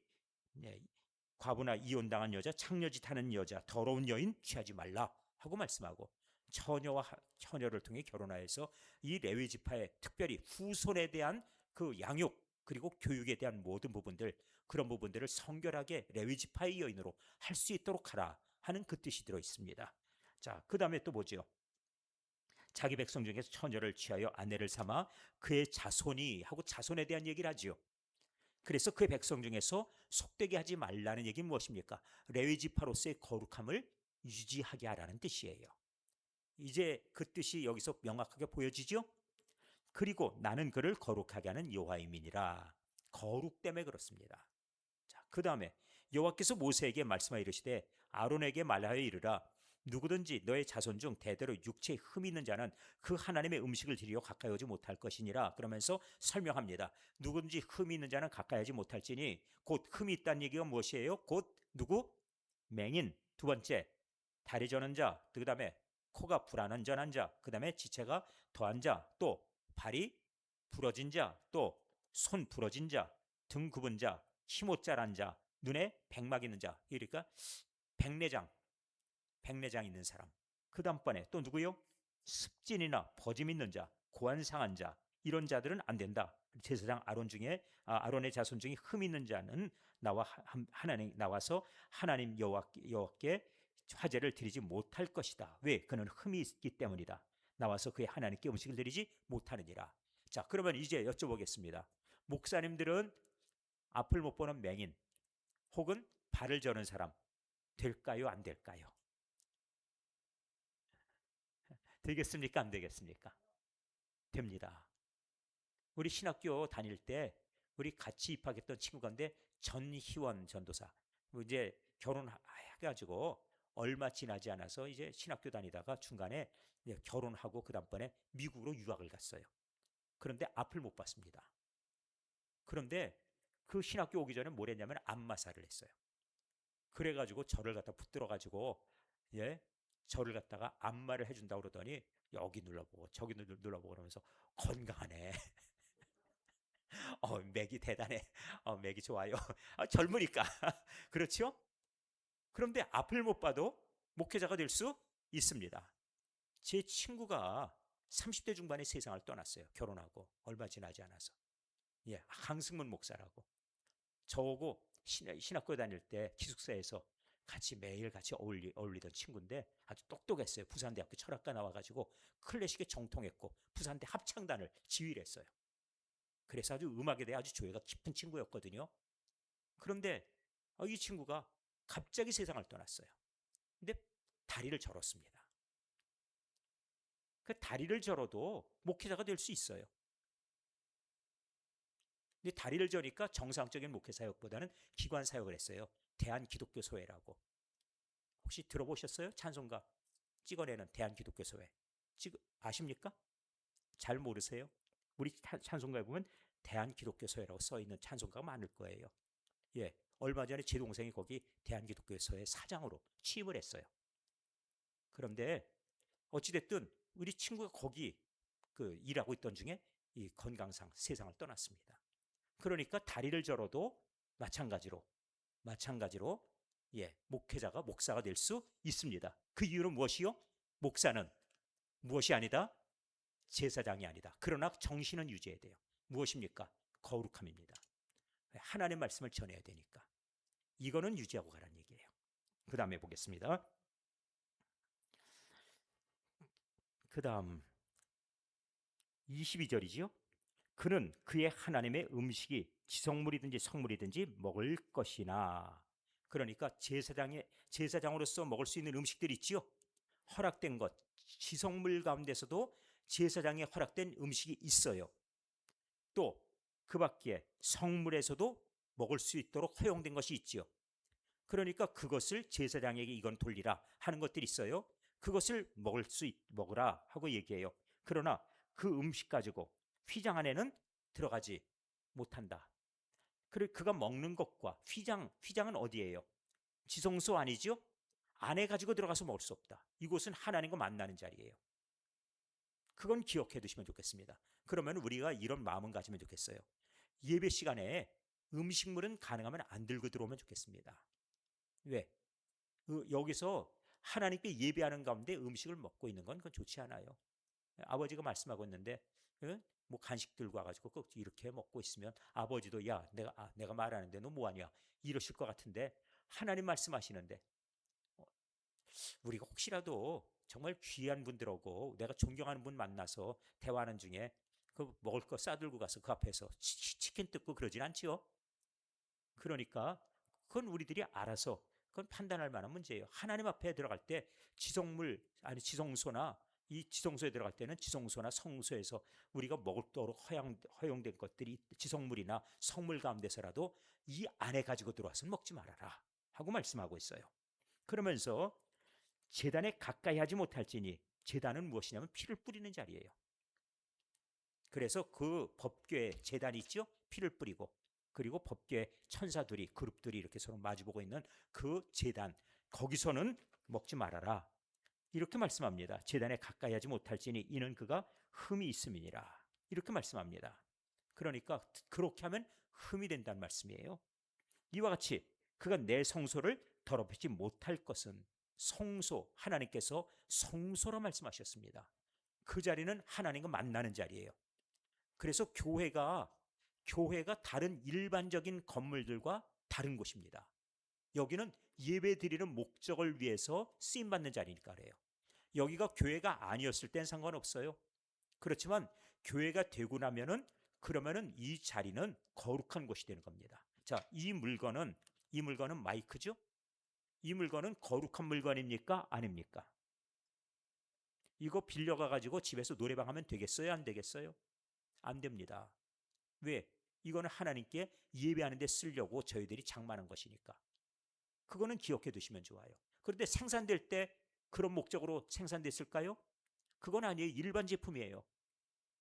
과부나 이혼당한 여자, 창녀짓 하는 여자, 더러운 여인 취하지 말라 하고 말씀하고, 처녀와 처녀를 통해 결혼하여서 이 레위 지파의 특별히 후손에 대한 그 양육 그리고 교육에 대한 모든 부분들, 그런 부분들을 성결하게 레위 지파의 여인으로 할 수 있도록 하라 하는 그 뜻이 들어 있습니다. 자, 그 다음에 또 뭐죠? 자기 백성 중에서 처녀를 취하여 아내를 삼아 그의 자손이 하고 자손에 대한 얘기를 하지요. 그래서 그의 백성 중에서 속되게 하지 말라는 얘기는 무엇입니까? 레위 지파로서의 거룩함을 유지하게 하라는 뜻이에요. 이제 그 뜻이 여기서 명확하게 보여지죠? 그리고 나는 그를 거룩하게 하는 여호와의 민이라. 거룩 때문에 그렇습니다. 자, 그 다음에 여호와께서 모세에게 말씀하여 이르시되 아론에게 말하여 이르라. 누구든지 너의 자손 중 대대로 육체에 흠이 있는 자는 그 하나님의 음식을 드리려 가까이 오지 못할 것이니라. 그러면서 설명합니다. 누구든지 흠이 있는 자는 가까이 오지 못할지니, 곧 흠이 있다는 얘기가 무엇이에요? 곧 누구? 맹인. 두 번째, 다리 저는 자. 그 다음에 코가 불안전한 자. 그 다음에 지체가 더한 자. 또 발이 부러진 자. 또 손 부러진 자. 등 굽은 자. 힘못 자란 자. 눈에 백막 있는 자. 그러니까 백내장 있는 사람. 그 다음번에 또 누구요? 습진이나 버짐 있는 자, 고안 상한 자, 이런 자들은 안 된다. 제사장 아론의 자손 중에 흠 있는 자는 하나님 나와서 하나님 여호와께 화제를 드리지 못할 것이다. 왜? 그는 흠이 있기 때문이다. 나와서 그의 하나님께 음식을 드리지 못하느니라. 자, 그러면 이제 여쭤보겠습니다. 목사님들은 앞을 못 보는 맹인 혹은 발을 저는 사람 될까요? 안 될까요? 되겠습니까? 안 되겠습니까? 됩니다. 우리 신학교 다닐 때 우리 같이 입학했던 친구가인데 전희원 전도사, 이제 결혼해가지고 얼마 지나지 않아서 이제 신학교 다니다가 중간에 결혼하고 그 다음번에 미국으로 유학을 갔어요. 그런데 앞을 못 봤습니다. 그런데 그 신학교 오기 전에 뭘 했냐면 안마사를 했어요. 그래가지고 저를 갖다 붙들어가지고, 예, 저를 갖다가 안마를 해준다고 그러더니 여기 눌러보고 저기 눌러보고 그러면서 건강하네. 맥이 대단해. 맥이 좋아요. 젊으니까. 그렇죠? 그런데 앞을 못 봐도 목회자가 될 수 있습니다. 제 친구가 30대 중반에 세상을 떠났어요. 결혼하고 얼마 지나지 않아서. 예, 강승문 목사라고. 저하고 신학교 다닐 때 기숙사에서 같이 매일 같이 어울리던 친구인데 아주 똑똑했어요. 부산대학교 철학과 나와가지고 클래식에 정통했고 부산대 합창단을 지휘를 했어요. 그래서 아주 음악에 대해 아주 조예가 깊은 친구였거든요. 그런데 이 친구가 갑자기 세상을 떠났어요. 근데 다리를 절었습니다. 그 다리를 절어도 목회자가 될 수 있어요. 근데 다리를 저니까 정상적인 목회 사역보다는 기관 사역을 했어요. 대한기독교소회라고. 혹시 들어보셨어요? 찬송가 찍어내는 대한기독교소회. 아십니까? 잘 모르세요? 우리 찬송가에 보면 대한기독교소회라고 써 있는 찬송가가 많을 거예요. 예, 얼마 전에 제 동생이 거기 대한기독교소회 사장으로 취임을 했어요. 그런데 어찌됐든 우리 친구가 거기 일하고 있던 중에 이 건강상 세상을 떠났습니다. 그러니까 다리를 절어도 마찬가지로 예, 목사가 될 수 있습니다. 그 이유는 무엇이요? 목사는 무엇이 아니다? 제사장이 아니다. 그러나 정신은 유지해야 돼요. 무엇입니까? 거룩함입니다. 하나님의 말씀을 전해야 되니까. 이거는 유지하고 가라는 얘기예요. 그 다음에 보겠습니다. 그 다음 22절이지요. 그는 그의 하나님의 음식이 지성물이든지 성물이든지 먹을 것이나. 그러니까 제사장으로서 먹을 수 있는 음식들이 있지요. 허락된 것, 지성물 가운데서도 제사장에 허락된 음식이 있어요. 또 그 밖에 성물에서도 먹을 수 있도록 허용된 것이 있지요. 그러니까 그것을 제사장에게 이건 돌리라 하는 것들이 있어요. 그것을 먹으라 하고 얘기해요. 그러나 그 음식 가지고 휘장 안에는 들어가지 못한다. 그가 먹는 것과 휘장은 어디예요? 지성소 아니죠? 안에 가지고 들어가서 먹을 수 없다. 이곳은 하나님과 만나는 자리예요. 그건 기억해 두시면 좋겠습니다. 그러면 우리가 이런 마음은 가지면 좋겠어요. 예배 시간에 음식물은 가능하면 안 들고 들어오면 좋겠습니다. 왜? 여기서 하나님께 예배하는 가운데 음식을 먹고 있는 건 그건 좋지 않아요. 아버지가 말씀하고 있는데 뭐 간식 들고 와가지고 꼭 이렇게 먹고 있으면 아버지도 야 내가 말하는데 너 뭐하냐 이러실 것 같은데 하나님 말씀하시는데 우리가 혹시라도 정말 귀한 분들하고 내가 존경하는 분 만나서 대화하는 중에 그 먹을 거 싸들고 가서 그 앞에서 치킨 뜯고 그러진 않지요. 그러니까 그건 우리들이 알아서 그건 판단할 만한 문제예요. 하나님 앞에 들어갈 때 지성소나 이 지성소에 들어갈 때는 지성소나 성소에서 우리가 먹도록 허용된 것들이 지성물이나 성물 가운데서라도 이 안에 가지고 들어와서는 먹지 말아라 하고 말씀하고 있어요. 그러면서 제단에 가까이 하지 못할지니 제단은 무엇이냐면 피를 뿌리는 자리예요. 그래서 그 법궤 제단이 있죠. 피를 뿌리고 그리고 법궤 천사들이 그룹들이 이렇게 서로 마주보고 있는 그 제단 거기서는 먹지 말아라. 이렇게 말씀합니다. 제단에 가까이 하지 못할지니 이는 그가 흠이 있음이니라. 이렇게 말씀합니다. 그러니까 그렇게 하면 흠이 된다는 말씀이에요. 이와 같이 그가 내 성소를 더럽히지 못할 것은 성소, 하나님께서 성소라 말씀하셨습니다. 그 자리는 하나님과 만나는 자리예요. 그래서 교회가 다른 일반적인 건물들과 다른 곳입니다. 여기는 예배 드리는 목적을 위해서 쓰임받는 자리니까 그래요. 여기가 교회가 아니었을 땐 상관없어요. 그렇지만 교회가 되고 나면은 그러면은 이 자리는 거룩한 곳이 되는 겁니다. 자, 이 물건은 마이크죠? 이 물건은 거룩한 물건입니까? 아닙니까? 이거 빌려가 가지고 집에서 노래방 하면 되겠어요? 안 되겠어요? 안 됩니다. 왜? 이거는 하나님께 예배하는 데 쓰려고 저희들이 장만한 것이니까. 그거는 기억해 두시면 좋아요. 그런데 생산될 때 그런 목적으로 생산됐을까요? 그건 아니에요. 일반 제품이에요.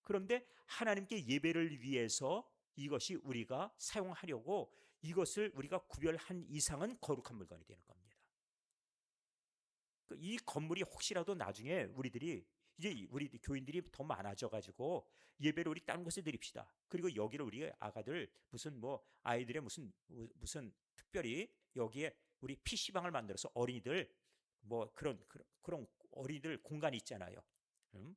그런데 하나님께 예배를 위해서 이것이 우리가 사용하려고 이것을 우리가 구별한 이상은 거룩한 물건이 되는 겁니다. 이 건물이 혹시라도 나중에 우리들이 이제 우리 교인들이 더 많아져 가지고 예배를 우리 다른 곳에 드립시다. 그리고 여기를 우리 아가들 무슨 뭐 아이들의 무슨 특별히 여기에 우리 PC방을 만들어서 어린이들 뭐 그런 어린이들 공간이 있잖아요. 음?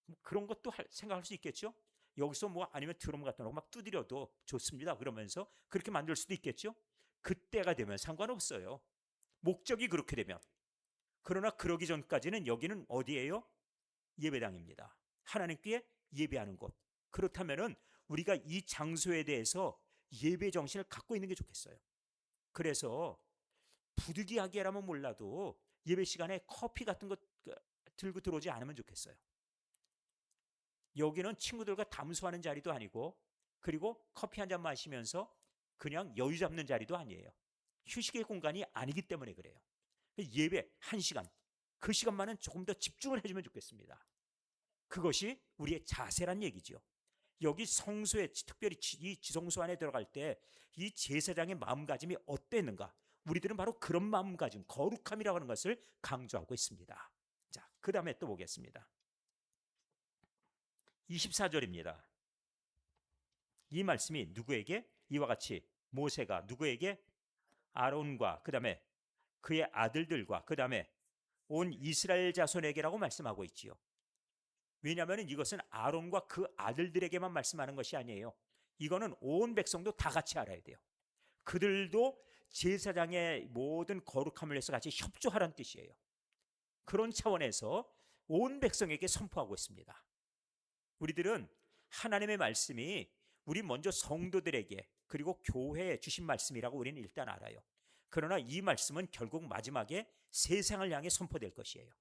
뭐 그런 것도 생각할 수 있겠죠. 여기서 뭐 아니면 드럼 같은 거 막 두드려도 좋습니다. 그러면서 그렇게 만들 수도 있겠죠. 그때가 되면 상관없어요. 목적이 그렇게 되면. 그러나 그러기 전까지는 여기는 어디예요? 예배당입니다. 하나님께 예배하는 곳. 그렇다면은 우리가 이 장소에 대해서 예배 정신을 갖고 있는 게 좋겠어요. 그래서 부득이하게라면 몰라도 예배 시간에 커피 같은 거 들고 들어오지 않으면 좋겠어요. 여기는 친구들과 담소하는 자리도 아니고 그리고 커피 한 잔 마시면서 그냥 여유 잡는 자리도 아니에요. 휴식의 공간이 아니기 때문에 그래요. 예배 1시간 그 시간만은 조금 더 집중을 해주면 좋겠습니다. 그것이 우리의 자세란 얘기죠. 여기 성소에 특별히 이 지성소 안에 들어갈 때 이 제사장의 마음가짐이 어땠는가? 우리들은 바로 그런 마음가짐, 거룩함이라고 하는 것을 강조하고 있습니다. 자, 그 다음에 또 보겠습니다. 24절입니다. 이 말씀이 누구에게? 이와 같이 모세가 누구에게? 아론과 그 다음에 그의 아들들과 그 다음에 온 이스라엘 자손에게라고 말씀하고 있지요. 왜냐하면 이것은 아론과 그 아들들에게만 말씀하는 것이 아니에요. 이거는 온 백성도 다 같이 알아야 돼요. 그들도 제사장의 모든 거룩함을 위해서 같이 협조하라는 뜻이에요. 그런 차원에서 온 백성에게 선포하고 있습니다. 우리들은 하나님의 말씀이 우리 먼저 성도들에게 그리고 교회에 주신 말씀이라고 우리는 일단 알아요. 그러나 이 말씀은 결국 마지막에 세상을 향해 선포될 것이에요.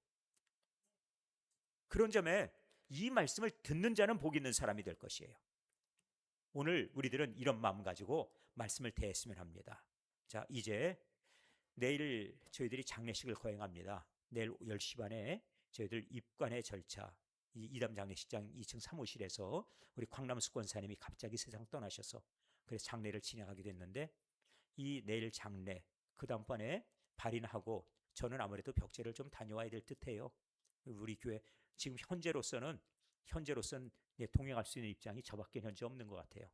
그런 점에 이 말씀을 듣는 자는 복 있는 사람이 될 것이에요. 오늘 우리들은 이런 마음 가지고 말씀을 대했으면 합니다. 자, 이제 내일 저희들이 장례식을 거행합니다. 내일 10시 반에 저희들 입관의 절차 이 이담 장례식장 2층 사무실에서 우리 광남수 권사님이 갑자기 세상 떠나셔서 그래서 장례를 진행하게 됐는데 이 내일 장례 그 다음번에 발인하고 저는 아무래도 벽제를 좀 다녀와야 될 듯해요. 우리 교회 지금 현재로서는 동행할 수 있는 입장이 저밖에 현재 없는 것 같아요.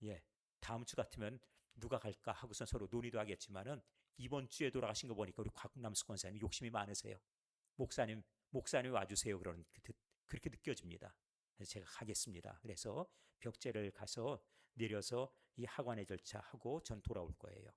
예, 다음 주 같으면 누가 갈까 하고선 서로 논의도 하겠지만은 이번 주에 돌아가신 거 보니까 우리 곽남수 권사님 욕심이 많으세요. 목사님 와주세요. 그렇게 느껴집니다. 그래서 제가 가겠습니다. 그래서 벽제를 가서 내려서 이 하관의 절차하고 전 돌아올 거예요.